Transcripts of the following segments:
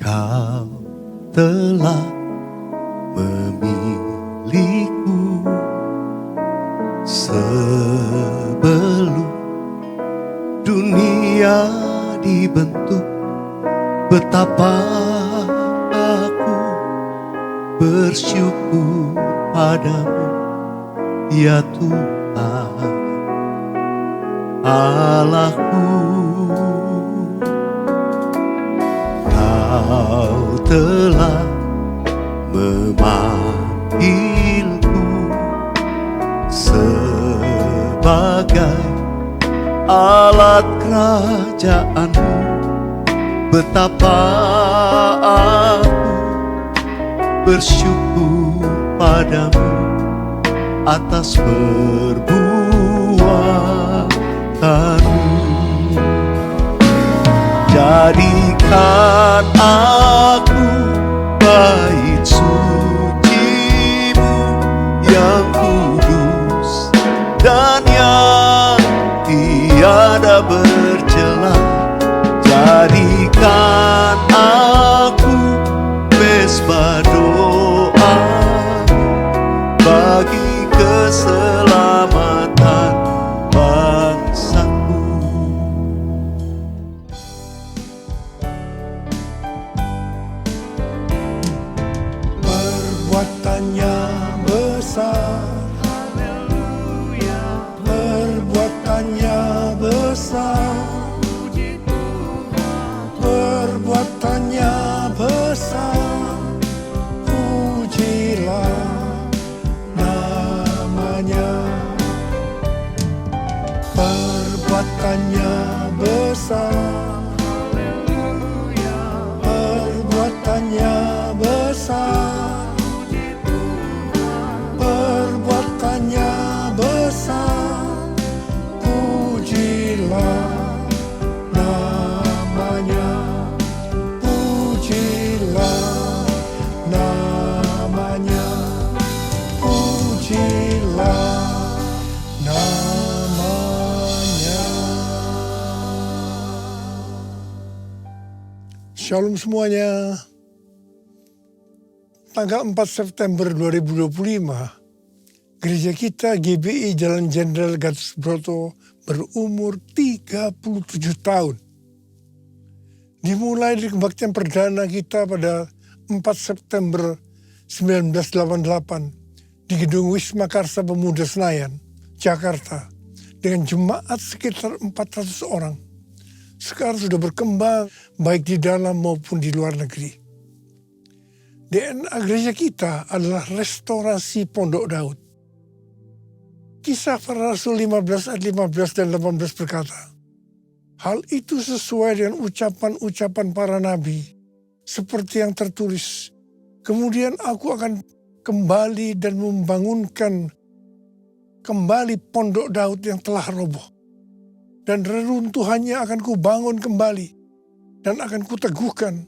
Kau telah memilihku sebelum dunia dibentuk. Betapa aku bersyukur padamu, ya Tuhan Allahku. Kau telah memanggilku sebagai alat kerajaanmu. Betapa aku bersyukur padamu atas perbuatanmu. Jadikan aku bait suci-Mu yang kudus dan yang tiada bercela. Jadikan aku mesbah doa bagi keselamatan bangsaku. Perbuatannya besar, Haleluya, perbuatannya besar, puji Tuhan. perbuatannya besar. Pujilah namanya. Perbuatannya besar, Haleluya, perbuatannya besar. puji Tuhan. Perbuatannya besar, pujilah namanya, pujilah namanya, pujilah namanya. Shalom semuanya. Tanggal 4 September 2025, gereja kita GBI Jalan Jenderal Gatot Subroto berumur 37 tahun. Dimulai dari kebaktian perdana kita pada 4 September 1988 di Gedung Wisma Karsa Pemuda Senayan, Jakarta, dengan jemaat sekitar 400 orang. Sekarang sudah berkembang baik di dalam maupun di luar negeri. DNA gereja kita adalah restorasi Pondok Daud. Kisah para Rasul 15 ayat 15 dan 18 berkata, hal itu sesuai dengan ucapan-ucapan para nabi, seperti yang tertulis, kemudian aku akan kembali dan membangunkan kembali Pondok Daud yang telah roboh. Dan reruntuhannya akan kubangun kembali dan akan kuteguhkan,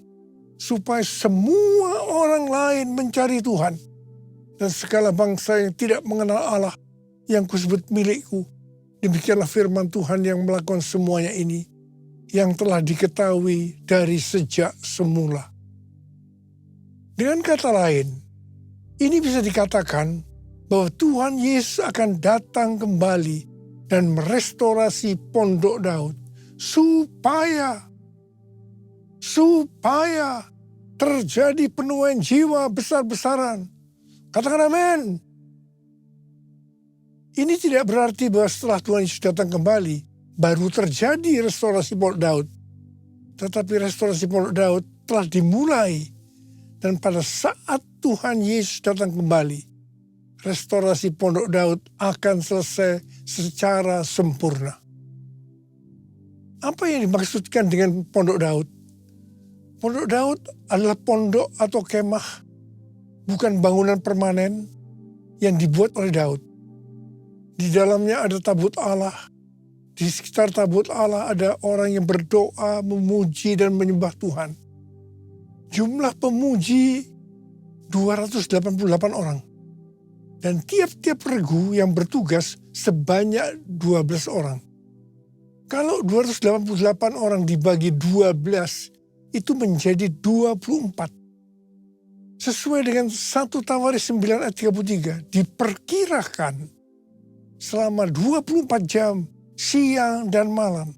supaya semua orang lain mencari Tuhan. Dan segala bangsa yang tidak mengenal Allah yang kusebut milikku. Demikianlah firman Tuhan yang melakukan semuanya ini, yang telah diketahui dari sejak semula. Dengan kata lain, ini bisa dikatakan bahwa Tuhan Yesus akan datang kembali dan merestorasi Pondok Daud supaya terjadi penuaian jiwa besar-besaran. Katakan amin. Ini tidak berarti bahwa setelah Tuhan Yesus datang kembali, baru terjadi restorasi Pondok Daud. Tetapi restorasi Pondok Daud telah dimulai. Dan pada saat Tuhan Yesus datang kembali, restorasi Pondok Daud akan selesai secara sempurna. Apa yang dimaksudkan dengan Pondok Daud? Pondok Daud adalah pondok atau kemah, bukan bangunan permanen yang dibuat oleh Daud. Di dalamnya ada tabut Allah. Di sekitar tabut Allah ada orang yang berdoa, memuji dan menyembah Tuhan. Jumlah pemuji 288 orang. Dan tiap-tiap regu yang bertugas sebanyak 12 orang. Kalau 288 orang dibagi 12, itu menjadi 24. Sesuai dengan 1 Tawaris 9 ayat 33, diperkirakan selama 24 jam siang dan malam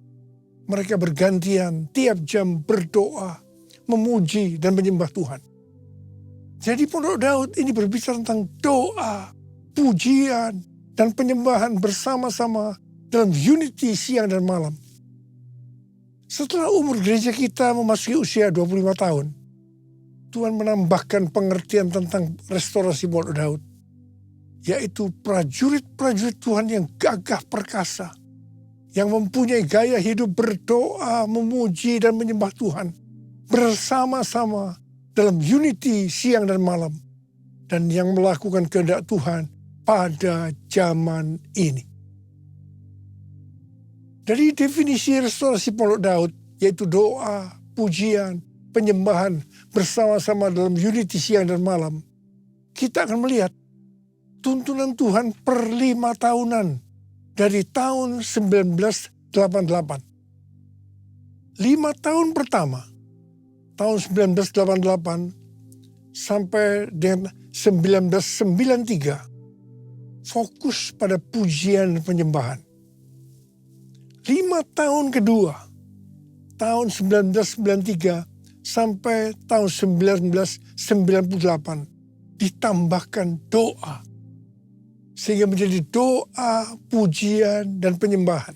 mereka bergantian tiap jam berdoa, memuji dan menyembah Tuhan. Jadi Pondok Daud ini berbicara tentang doa, pujian dan penyembahan bersama-sama dalam unity siang dan malam. Setelah umur gereja kita memasuki usia 25 tahun, Tuhan menambahkan pengertian tentang restorasi Pondok Daud, yaitu prajurit-prajurit Tuhan yang gagah perkasa, yang mempunyai gaya hidup berdoa, memuji dan menyembah Tuhan bersama-sama dalam unity siang dan malam, dan yang melakukan kehendak Tuhan pada zaman ini. Dari definisi restorasi Pondok Daud, yaitu doa, pujian, penyembahan bersama-sama dalam unity siang dan malam, kita akan melihat tuntunan Tuhan per 5 tahunan dari tahun 1988. 5 tahun pertama, tahun 1988 sampai dengan 1993, fokus pada pujian dan penyembahan. 5 tahun kedua, tahun 1993 sampai tahun 1998, ditambahkan doa. Sehingga menjadi doa, pujian, dan penyembahan.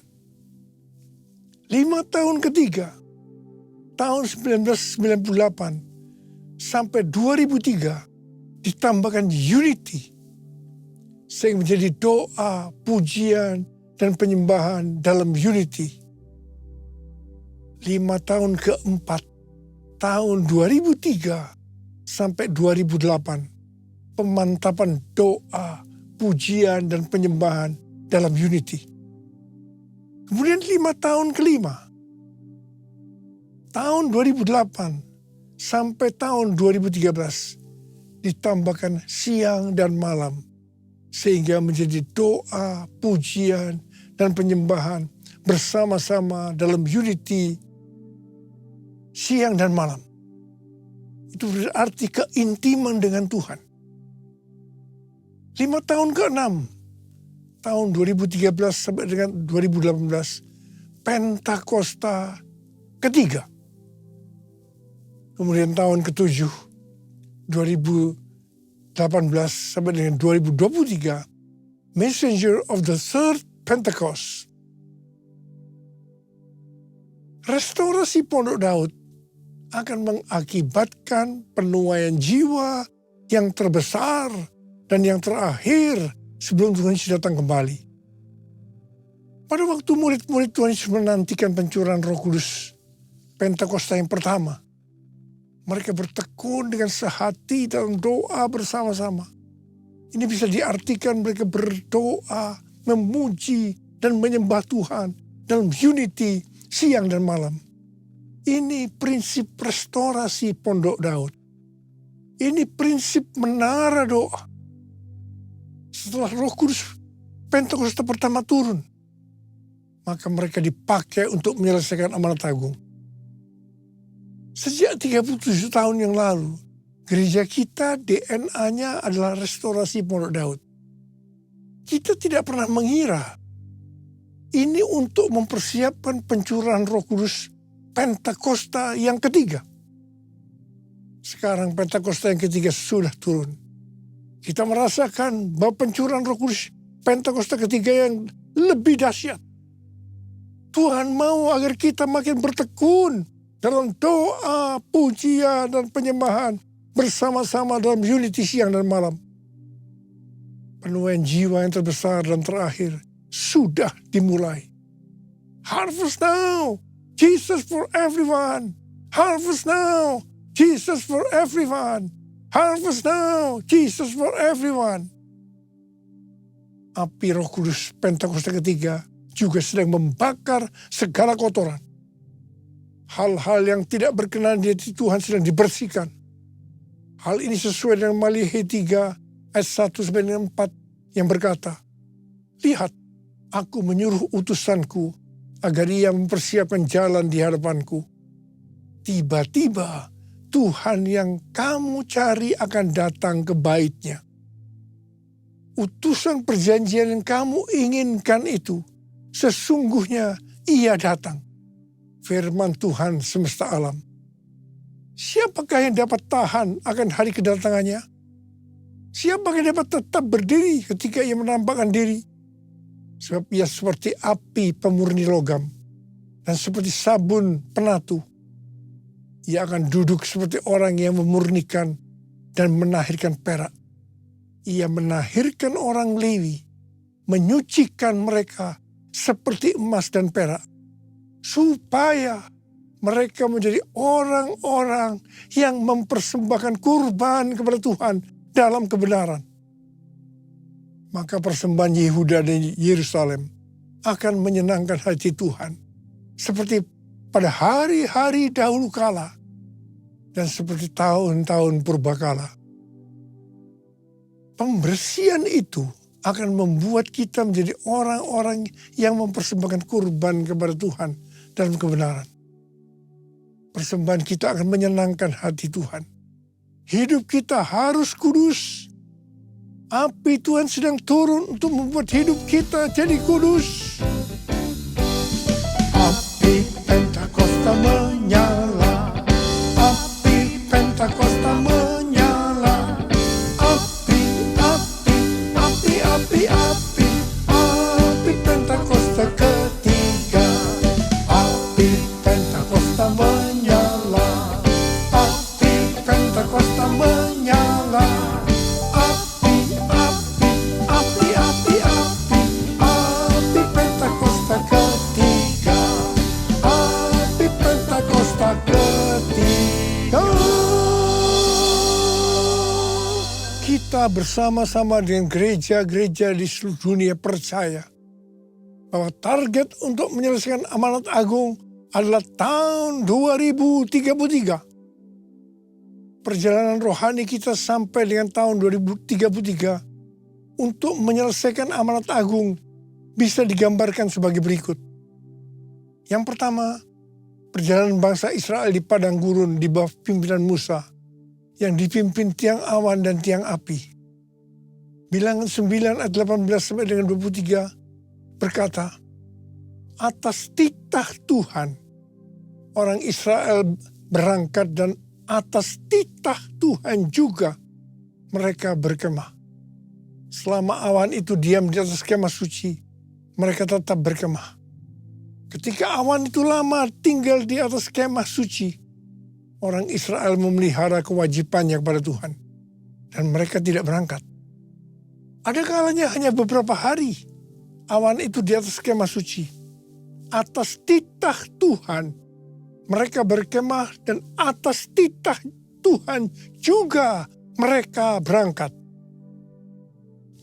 5 tahun ketiga, tahun 1998 sampai 2003, ditambahkan unity. Sehingga menjadi doa, pujian, dan penyembahan dalam unity. 5 tahun keempat, tahun 2003 sampai 2008, pemantapan doa, pujian, dan penyembahan dalam unity. Kemudian 5 tahun kelima, tahun 2008 sampai tahun 2013, ditambahkan siang dan malam, sehingga menjadi doa, pujian, dan penyembahan bersama-sama dalam unity siang dan malam. Itu berarti keintiman dengan Tuhan. 5 tahun ke-6, tahun 2013 sampai dengan 2018, Pentakosta ketiga. Kemudian tahun ke-7, 2018 sampai dengan 2023, Messenger of the Third Pentecost. Restorasi Pondok Daud akan mengakibatkan penuaian jiwa yang terbesar dan yang terakhir sebelum Tuhan Yesus datang kembali. Pada waktu murid-murid Tuhan Yesus menantikan pencurahan Roh Kudus Pentakosta yang pertama, mereka bertekun dengan sehati dalam doa bersama-sama. Ini bisa diartikan mereka berdoa, memuji, dan menyembah Tuhan dalam unity siang dan malam. Ini prinsip restorasi Pondok Daud. Ini prinsip menara doa. Setelah Roh Kudus Pentakosta pertama turun, maka mereka dipakai untuk menyelesaikan amanat agung. Sejak 37 tahun yang lalu, gereja kita DNA-nya adalah restorasi Pondok Daud. Kita tidak pernah mengira ini untuk mempersiapkan pencurahan Roh Kudus Pentakosta yang ketiga. Sekarang Pentakosta yang ketiga sudah turun. Kita merasakan bahwa pencurahan Roh Kudus Pentakosta ketiga yang lebih dahsyat. Tuhan mau agar kita makin bertekun dalam doa, pujian, dan penyembahan bersama-sama dalam unity siang dan malam. Penuaian jiwa yang terbesar dan terakhir sudah dimulai. Harvest now, Jesus for everyone. Harvest now, Jesus for everyone. Harvest now, Jesus for everyone. Api Roh Kudus Pentakosta ketiga juga sedang membakar segala kotoran. Hal-hal yang tidak berkenan di hati Tuhan sedang dibersihkan. Hal ini sesuai dengan Maliaki 3 ayat 1-4 yang berkata, "Lihat, aku menyuruh utusanku agar ia mempersiapkan jalan di hadapanku. tiba-tiba Tuhan yang kamu cari akan datang ke bait-Nya. Utusan perjanjian yang kamu inginkan itu, sesungguhnya Ia datang. Firman Tuhan semesta alam. Siapakah yang dapat tahan akan hari kedatangannya? Siapakah yang dapat tetap berdiri ketika Ia menampakkan diri? Sebab Ia seperti api pemurni logam dan seperti sabun penatu. Ia akan duduk seperti orang yang memurnikan dan menahirkan perak. Ia menahirkan orang Lewi, menyucikan mereka seperti emas dan perak, supaya mereka menjadi orang-orang yang mempersembahkan kurban kepada Tuhan dalam kebenaran. Maka persembahan Yehuda dan Yerusalem akan menyenangkan hati Tuhan, seperti pada hari-hari dahulu kala dan seperti tahun-tahun purbakala. Pembersihan itu akan membuat kita menjadi orang-orang yang mempersembahkan kurban kepada Tuhan dalam kebenaran. Persembahan kita akan menyenangkan hati Tuhan. Hidup kita harus kudus. Api Tuhan sedang turun untuk membuat hidup kita jadi kudus. Api Pentakosta menyala. Api Pentakosta menyala. Api Pentakosta ketiga. Api Pentakosta menyala. Api Pentakosta menyala. Api Pentakosta ketiga. Api Pentakosta ketiga. Kita bersama-sama dengan gereja-gereja di seluruh dunia percaya bahwa target untuk menyelesaikan amanat agung adalah tahun 2033. Perjalanan rohani kita sampai dengan tahun 2033 untuk menyelesaikan amanat agung bisa digambarkan sebagai berikut. Yang pertama, perjalanan bangsa Israel di padang gurun di bawah pimpinan Musa yang dipimpin tiang awan dan tiang api. Bilangan 9 ayat 18 sampai dengan 23 berkata, atas titah Tuhan orang Israel berangkat dan atas titah Tuhan juga mereka berkemah. Selama awan itu diam di atas kemah suci, mereka tetap berkemah. Ketika awan itu lama tinggal di atas kemah suci, orang Israel memelihara kewajibannya kepada Tuhan. Dan mereka tidak berangkat. Ada kalanya hanya beberapa hari awan itu di atas kemah suci. Atas titah Tuhan mereka berkemah dan atas titah Tuhan juga mereka berangkat.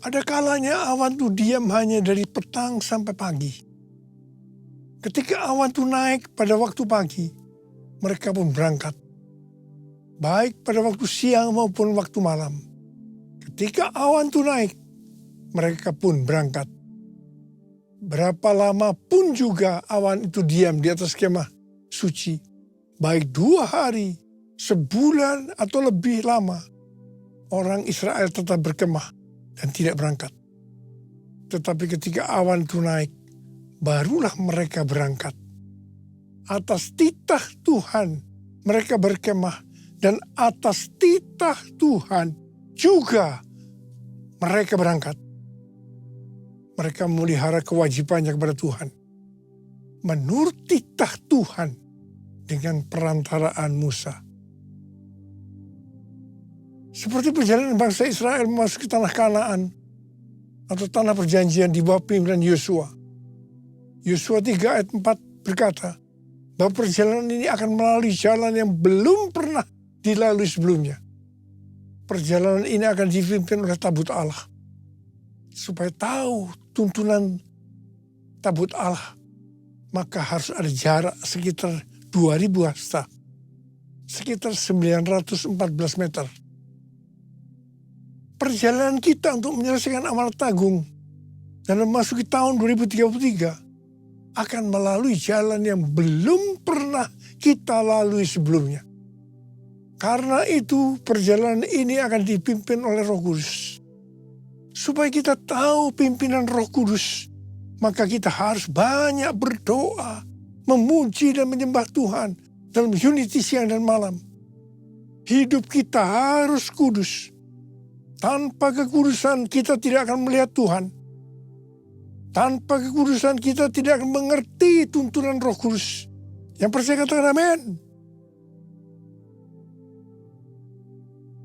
Ada kalanya awan itu diam hanya dari petang sampai pagi. Ketika awan itu naik pada waktu pagi, mereka pun berangkat. Baik pada waktu siang maupun waktu malam. Ketika awan itu naik, mereka pun berangkat. Berapa lama pun juga awan itu diam di atas kemah suci. Baik 2 hari, sebulan atau lebih lama. Orang Israel tetap berkemah dan tidak berangkat. Tetapi ketika awan itu naik, barulah mereka berangkat. Atas titah Tuhan mereka berkemah. Dan atas titah Tuhan juga mereka berangkat. Mereka memelihara kewajibannya kepada Tuhan. Menurut titah Tuhan dengan perantaraan Musa. Seperti perjalanan bangsa Israel memasuki tanah Kanaan atau tanah perjanjian di bawah pimpinan Yosua. Yosua 3 ayat 4 berkata bahwa perjalanan ini akan melalui jalan yang belum pernah dilalui sebelumnya. Perjalanan ini akan dipimpin oleh tabut Allah. Supaya tahu tuntunan tabut Allah, maka harus ada jarak sekitar 2000 hasta. Sekitar 914 meter. Perjalanan kita untuk menyelesaikan amanat agung dan memasuki tahun 2033 akan melalui jalan yang belum pernah kita lalui sebelumnya. Karena itu perjalanan ini akan dipimpin oleh Roh Kudus. Supaya kita tahu pimpinan Roh Kudus, maka kita harus banyak berdoa, memuji dan menyembah Tuhan dalam unity siang dan malam. Hidup kita harus kudus. Tanpa kekudusan kita tidak akan melihat Tuhan. Tanpa kekudusan kita tidak akan mengerti tuntunan Roh Kudus. Yang percaya katakan amin.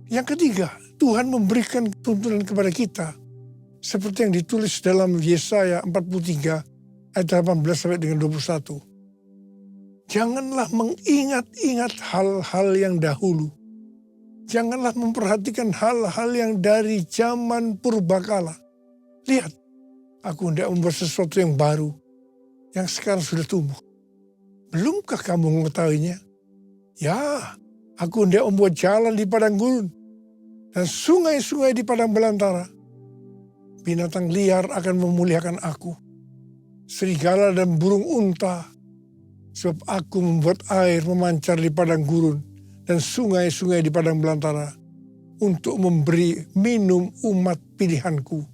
Yang ketiga, Tuhan memberikan tuntunan kepada kita. Seperti yang ditulis dalam Yesaya 43 ayat 18 sampai dengan 21. Janganlah mengingat-ingat hal-hal yang dahulu. Janganlah memperhatikan hal-hal yang dari zaman purbakala. Lihat, aku hendak membuat sesuatu yang baru, yang sekarang sudah tumbuh. Belumkah kamu mengetahuinya? Ya, aku hendak membuat jalan di padang gurun, dan sungai-sungai di padang belantara. Binatang liar akan memuliakan aku. Serigala dan burung unta, sebab aku membuat air memancar di padang gurun dan sungai-sungai di padang belantara untuk memberi minum umat pilihanku.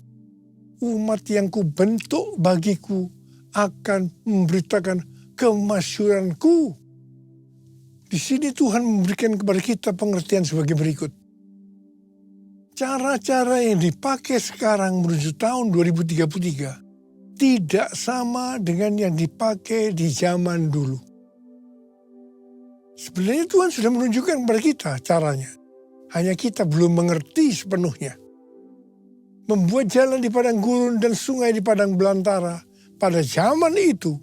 Umat yang kubentuk bagiku akan memberitakan kemasyhuranku. Di sini Tuhan memberikan kepada kita pengertian sebagai berikut. Cara-cara yang dipakai sekarang menuju tahun 2033 tidak sama dengan yang dipakai di zaman dulu. Sebenarnya Tuhan sudah menunjukkan kepada kita caranya. Hanya kita belum mengerti sepenuhnya. Membuat jalan di padang gurun dan sungai di padang belantara pada zaman itu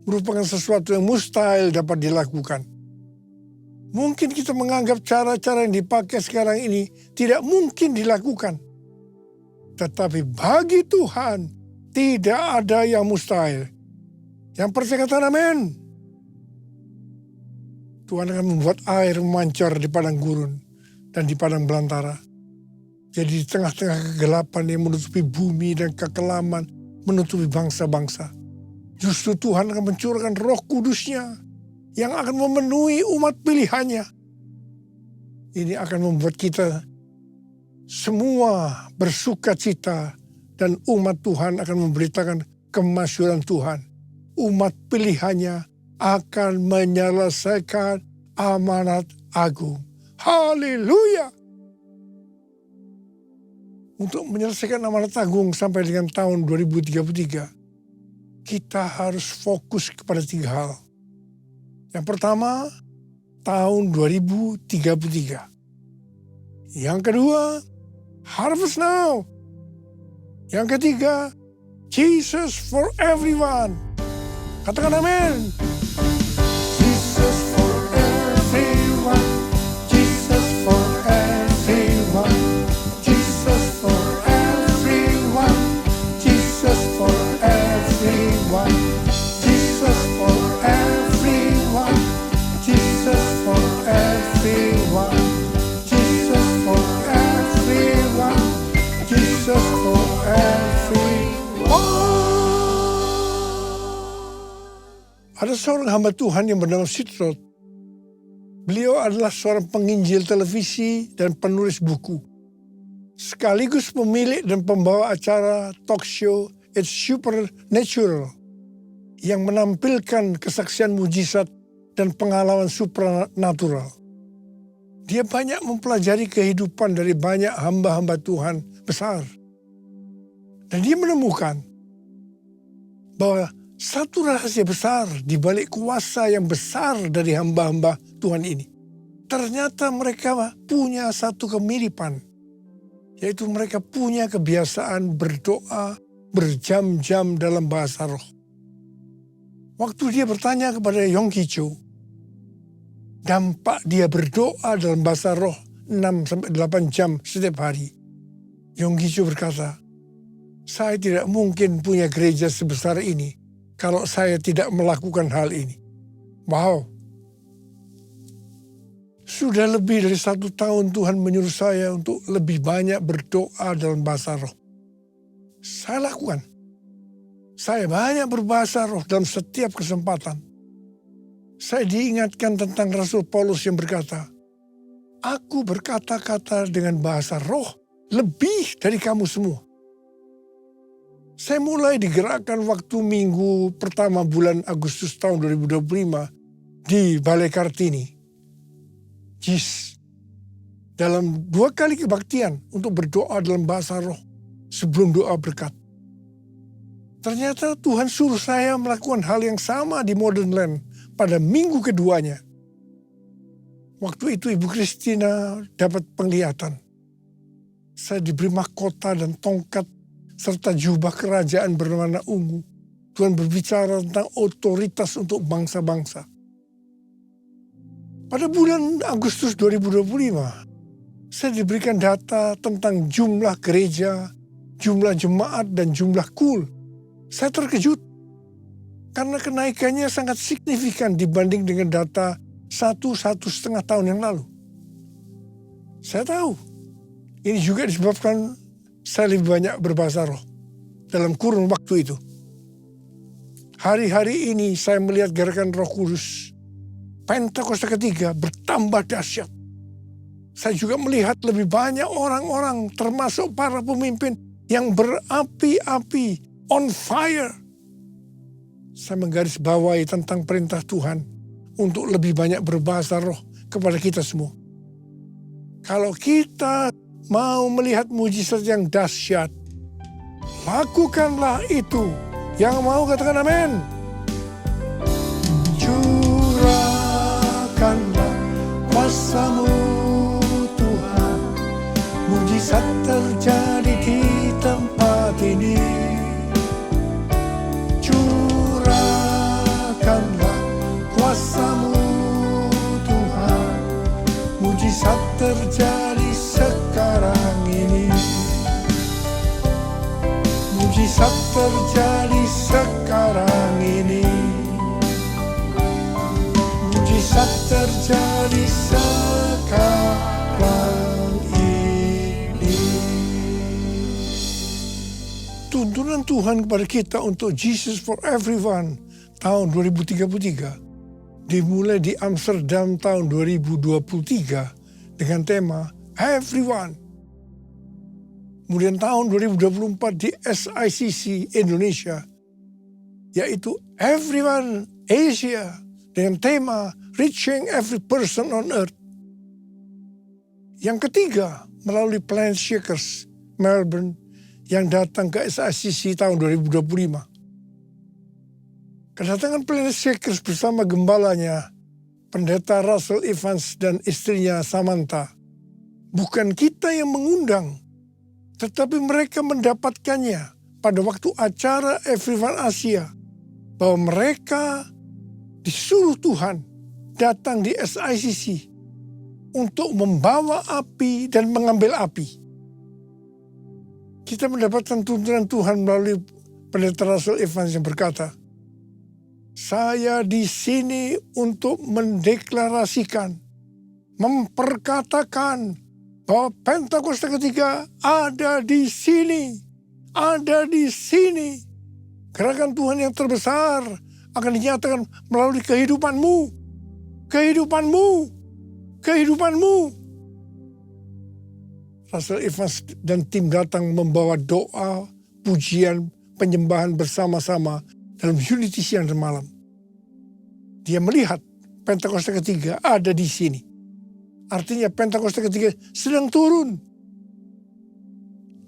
merupakan sesuatu yang mustahil dapat dilakukan. Mungkin kita menganggap cara-cara yang dipakai sekarang ini tidak mungkin dilakukan. Tetapi bagi Tuhan tidak ada yang mustahil. Yang percaya katakan amin. Tuhan akan membuat air memancar di padang gurun dan di padang belantara. Jadi di tengah-tengah kegelapan yang menutupi bumi dan kekelaman menutupi bangsa-bangsa. Justru Tuhan akan mencurahkan Roh Kudus-Nya yang akan memenuhi umat pilihannya. Ini akan membuat kita semua bersuka cita dan umat Tuhan akan memberitakan kemasyhuran Tuhan. Umat pilihannya akan menyelesaikan amanat agung. Haleluya! Untuk menyelesaikan amanat agung sampai dengan tahun 2033, kita harus fokus kepada 3 hal. Yang pertama, tahun 2033. Yang kedua, harvest now. Yang ketiga, Jesus for everyone. Katakan amin. Jesus for everyone. Jesus for everyone. Jesus for everyone. Jesus for everyone. Jesus for everyone. Jesus for everyone. Jesus for everyone. Jesus for everyone. Ada seorang hamba Tuhan yang bernama Sitrot. Beliau adalah seorang penginjil televisi dan penulis buku. Sekaligus pemilik dan pembawa acara talk show It's Supernatural yang menampilkan kesaksian mujizat dan pengalaman supranatural. Dia banyak mempelajari kehidupan dari banyak hamba-hamba Tuhan besar. Dan dia menemukan bahwa satu rahasia besar di balik kuasa yang besar dari hamba-hamba Tuhan ini. Ternyata mereka punya satu kemiripan. Yaitu mereka punya kebiasaan berdoa berjam-jam dalam bahasa roh. Waktu dia bertanya kepada Yonggi Cho, dampak dia berdoa dalam bahasa roh 6-8 jam setiap hari. Yonggi Cho berkata, saya tidak mungkin punya gereja sebesar ini kalau saya tidak melakukan hal ini. Wow. Sudah lebih dari 1 tahun Tuhan menyuruh saya untuk lebih banyak berdoa dalam bahasa roh. Saya lakukan. Saya banyak berbahasa roh dalam setiap kesempatan. Saya diingatkan tentang Rasul Paulus yang berkata, "Aku berkata-kata dengan bahasa roh lebih dari kamu semua." Saya mulai digerakkan waktu minggu pertama bulan Agustus tahun 2025 di Balai Kartini, JIS. Dalam 2 kali kebaktian untuk berdoa dalam bahasa roh sebelum doa berkat. Ternyata Tuhan suruh saya melakukan hal yang sama di Modern Land pada minggu keduanya. Waktu itu Ibu Christina dapat penglihatan. Saya diberi mahkota dan tongkat serta jubah kerajaan berwarna ungu. Tuhan berbicara tentang otoritas untuk bangsa-bangsa. Pada bulan Agustus 2025, saya diberikan data tentang jumlah gereja, jumlah jemaat, dan jumlah kul. Saya terkejut karena kenaikannya sangat signifikan dibanding dengan data 1,5 tahun yang lalu. Saya tahu ini juga disebabkan saya lebih banyak berbahasa roh dalam kurun waktu itu. Hari-hari ini saya melihat gerakan Roh Kudus Pentakosta ketiga bertambah dahsyat. Saya juga melihat lebih banyak orang-orang termasuk para pemimpin yang berapi-api, on fire. Saya menggarisbawahi tentang perintah Tuhan untuk lebih banyak berbahasa roh kepada kita semua. Kalau kita mau melihat mujizat yang dahsyat, lakukanlah itu. Yang mau katakan amin. Curahkanlah kuasa-Mu Tuhan, mujizat terjadi di tempat ini. Curahkanlah kuasa-Mu Tuhan, mujizat terjadi sekarang ini. Mujizat terjadi sekarang ini. Mujizat terjadi sekarang ini. Tuntunan Tuhan kepada kita untuk Jesus for Everyone tahun 2033 dimulai di Amsterdam tahun 2023 dengan tema Everyone. Kemudian tahun 2024 di SICC Indonesia, yaitu Everyone Asia dengan tema Reaching Every Person on Earth. Yang ketiga melalui Planet Shakers Melbourne yang datang ke SICC tahun 2025. Kedatangan Planet Shakers bersama gembalanya, Pendeta Russell Evans dan istrinya Samantha, bukan kita yang mengundang, tetapi mereka mendapatkannya pada waktu acara Everyone Asia, bahwa mereka disuruh Tuhan datang di SICC untuk membawa api dan mengambil api. Kita mendapatkan tuntunan Tuhan melalui Pendeta Russell Evans yang berkata, "Saya di sini untuk mendeklarasikan, memperkatakan bahwa Pentakosta ketiga ada di sini, ada di sini. Gerakan Tuhan yang terbesar akan dinyatakan melalui kehidupanmu, kehidupanmu, kehidupanmu." Russell Evans dan tim datang membawa doa, pujian, penyembahan bersama-sama dalam unity siang dan malam. Dia melihat Pentakosta ketiga ada di sini. Artinya Pentakosta ketiga sedang turun.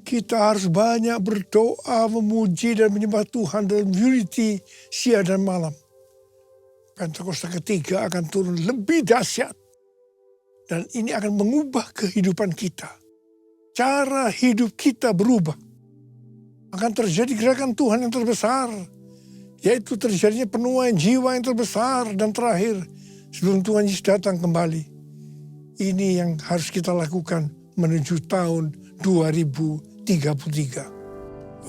Kita harus banyak berdoa, memuji dan menyembah Tuhan dalam unity siang dan malam. Pentakosta ketiga akan turun lebih dahsyat. Dan ini akan mengubah kehidupan kita. Cara hidup kita berubah. Akan terjadi gerakan Tuhan yang terbesar. Yaitu terjadinya penuaian jiwa yang terbesar dan terakhir sebelum Tuhan Yesus datang kembali. Ini yang harus kita lakukan menuju tahun 2033.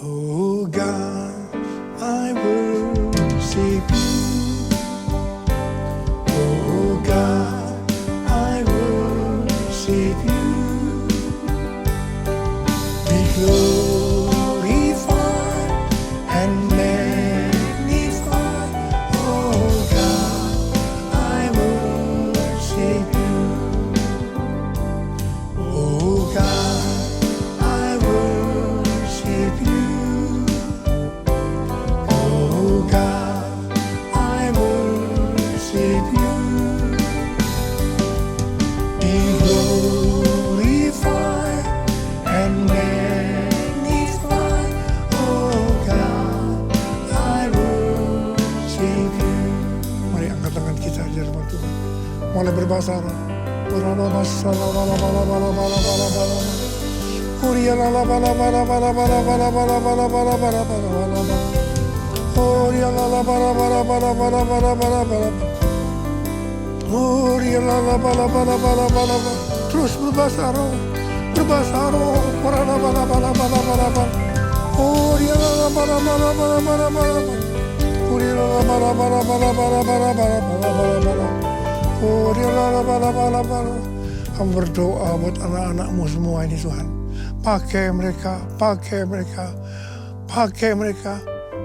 Oh God, I worship you. Oh God, I worship you. Be glorified and magnified. di hadapan Tuhan. Mulai berbahasa roh. Terus berbahasa roh. Berbahasa roh. Kamu berdoa buat anak-anakmu semua ini Tuhan. Pakai mereka, pakai mereka, pakai mereka.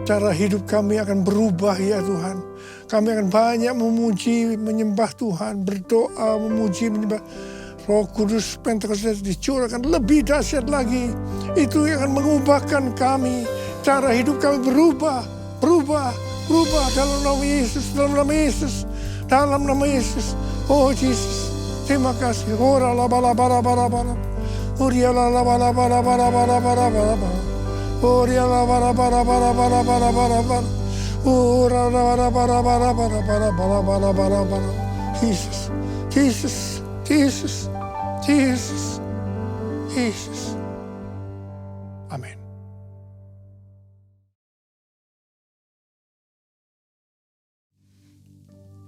Cara hidup kami akan berubah ya Tuhan. Kami akan banyak memuji, menyembah Tuhan. Berdoa, memuji, menyembah. Roh Kudus Pentakosta dicurahkan lebih dahsyat lagi. Itu yang akan mengubahkan kami. Cara hidup kami berubah, berubah, berubah dalam nama Yesus, dalam nama Yesus, dalam nama Yesus. Oh Yesus, terima kasih. Ora la bala bala bala bala. Oria la bala bala bala bala bala bala. Oria la bala bala bala bala bala bala bala. Ora la bala bala bala bala bala bala bala bala. Jesus, Jesus, Jesus, Jesus, Jesus. Amin.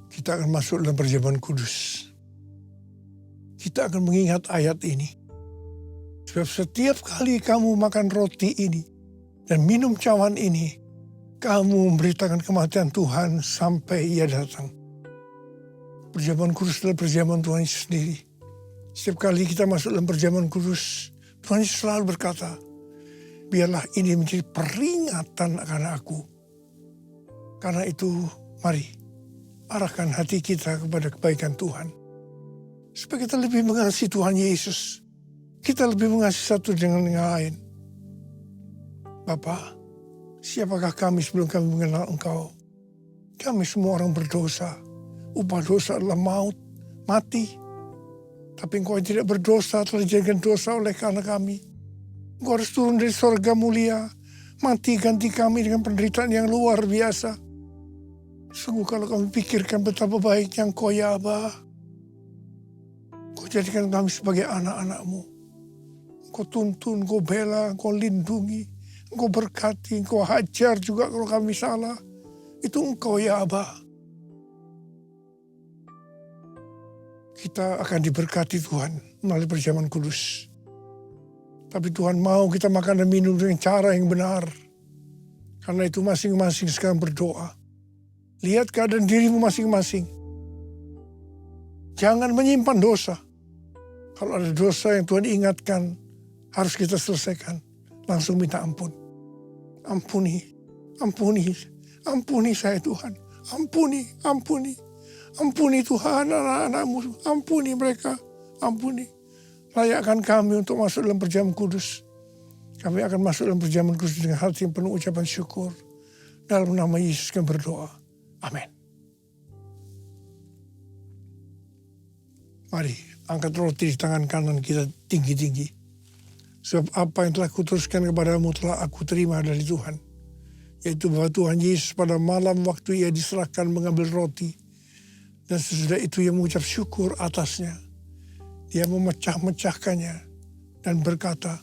Kita akan masuk dalam perjamuan kudus. Kita akan mengingat ayat ini. Sebab setiap kali kamu makan roti ini dan minum cawan ini, kamu memberitakan kematian Tuhan sampai Ia datang. Perjamuan kudus adalah perjamuan Tuhan Yesus sendiri. Setiap kali kita masuk dalam perjamuan kudus, Tuhan Yesus selalu berkata, biarlah ini menjadi peringatan akan aku. Karena itu, mari arahkan hati kita kepada kebaikan Tuhan. Supaya kita lebih mengasihi Tuhan Yesus. Kita lebih mengasihi satu dengan yang lain. Bapa, siapakah kami sebelum kami mengenal Engkau? Kami semua orang berdosa. Upah dosa adalah maut, mati. Tapi Engkau yang tidak berdosa telah dijadikan dosa oleh karena kami. Engkau harus turun dari sorga mulia. Mati ganti kami dengan penderitaan yang luar biasa. Sungguh kalau kami pikirkan betapa baiknya Engkau ya Aba. Engkau jadikan kami sebagai anak-anak-Mu. Engkau tuntun, Engkau bela, Engkau lindungi. Engkau berkati, Engkau hajar juga kalau kami salah. Itu Engkau ya Aba. Kita akan diberkati Tuhan melalui perjamuan kudus. Tapi Tuhan mau kita makan dan minum dengan cara yang benar. Karena itu masing-masing sekarang berdoa. Lihat keadaan dirimu masing-masing. Jangan menyimpan dosa. Kalau ada dosa yang Tuhan ingatkan, harus kita selesaikan. Langsung minta ampun. Ampuni, ampuni, ampuni saya Tuhan. Ampuni, ampuni. Ampuni Tuhan anak-anak-Mu. Ampuni mereka, ampuni. Layakkan kami untuk masuk dalam perjamuan kudus. Kami akan masuk dalam perjamuan kudus dengan hati yang penuh ucapan syukur. Dalam nama Yesus kami berdoa. Amin. Mari angkat roti di tangan kanan kita tinggi-tinggi. Sebab apa yang telah kuteruskan kepadamu telah aku terima dari Tuhan. Yaitu bahwa Tuhan Yesus pada malam waktu Ia diserahkan mengambil roti. Dan sesudah itu Ia mengucap syukur atasnya. Dia memecah-mecahkannya dan berkata,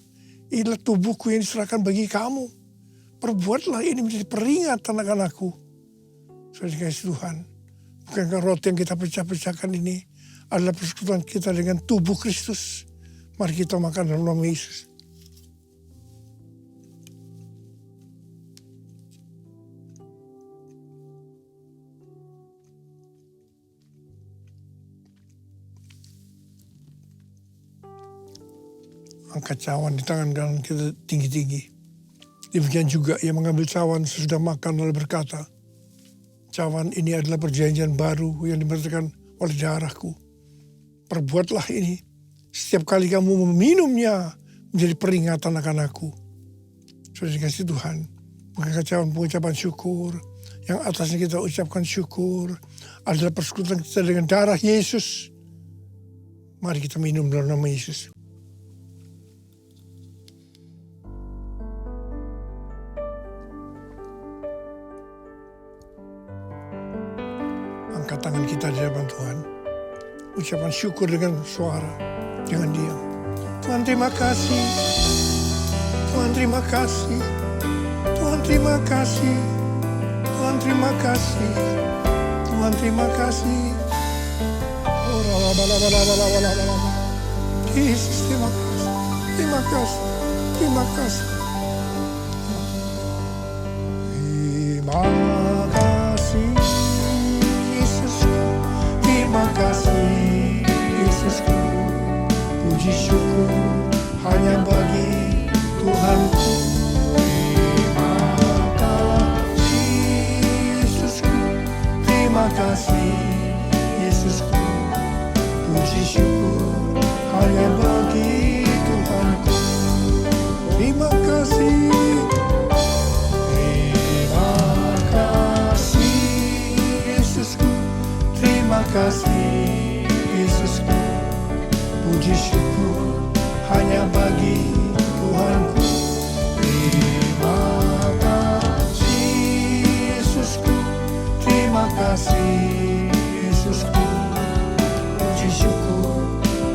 inilah tubuhku yang diserahkan bagi kamu. Perbuatlah ini menjadi peringatan akan aku. Saudara dikasihi Tuhan, bukankah roti yang kita pecah-pecahkan ini adalah persekutuan kita dengan tubuh Kristus? Mari kita makan dalam nama Yesus. Angkat cawan di tangan kanan kita tinggi-tinggi. Demikian juga Ia mengambil cawan sesudah makan lalu berkata, cawan ini adalah perjanjian baru yang dimerintahkan oleh darahku. Perbuatlah ini setiap kali kamu meminumnya menjadi peringatan akan aku. Sudah dikasih Tuhan, mengangkat cawan pengucapan syukur. Yang atasnya kita ucapkan syukur adalah persekutuan kita dengan darah Yesus. Mari kita minum dalam nama Yesus. Angkat tangan kita di dalam hadapan Tuhan. Ucapan syukur dengan suara, jangan diam. Tuhan terima kasih, Tuhan terima kasih, Tuhan terima kasih, Tuhan terima kasih, Tuhan terima kasih. Oh, Yesus terima kasih, terima kasih, terima kasih. Terima kasih Yesusku, terima kasih Yesusku. Puji syukur hanya bagi Tuhanku. Terima kasih Yesusku, terima kasih Yesusku. Puji syukur hanya bagi Tuhanku. Terima kasih. Terima kasih Yesusku, puji syukur hanya bagi Tuhanku. Terima kasih Yesusku, terima kasih Yesusku, puji syukur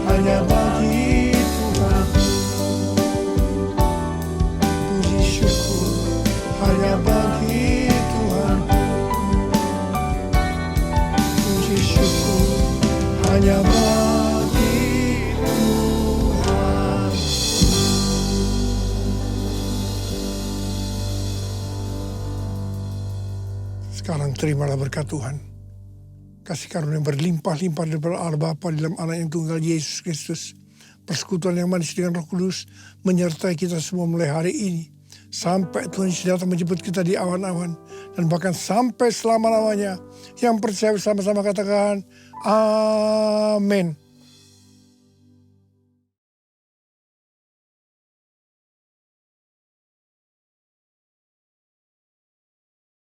hanya bagi Tuhanku. Puji syukur hanya bagi Tuhanku. Hanya bagi Tuhan. Sekarang terimalah berkat Tuhan. Kasih karunia berlimpah-limpah daripada Allah Bapa dalam anak yang tunggal Yesus Kristus. Persekutuan yang manis dengan Roh Kudus menyertai kita semua mulai hari ini. Sampai Tuhan Yesus datang menjemput kita di awan-awan. Dan bahkan sampai selama-lamanya. Yang percaya sama-sama katakan, amin.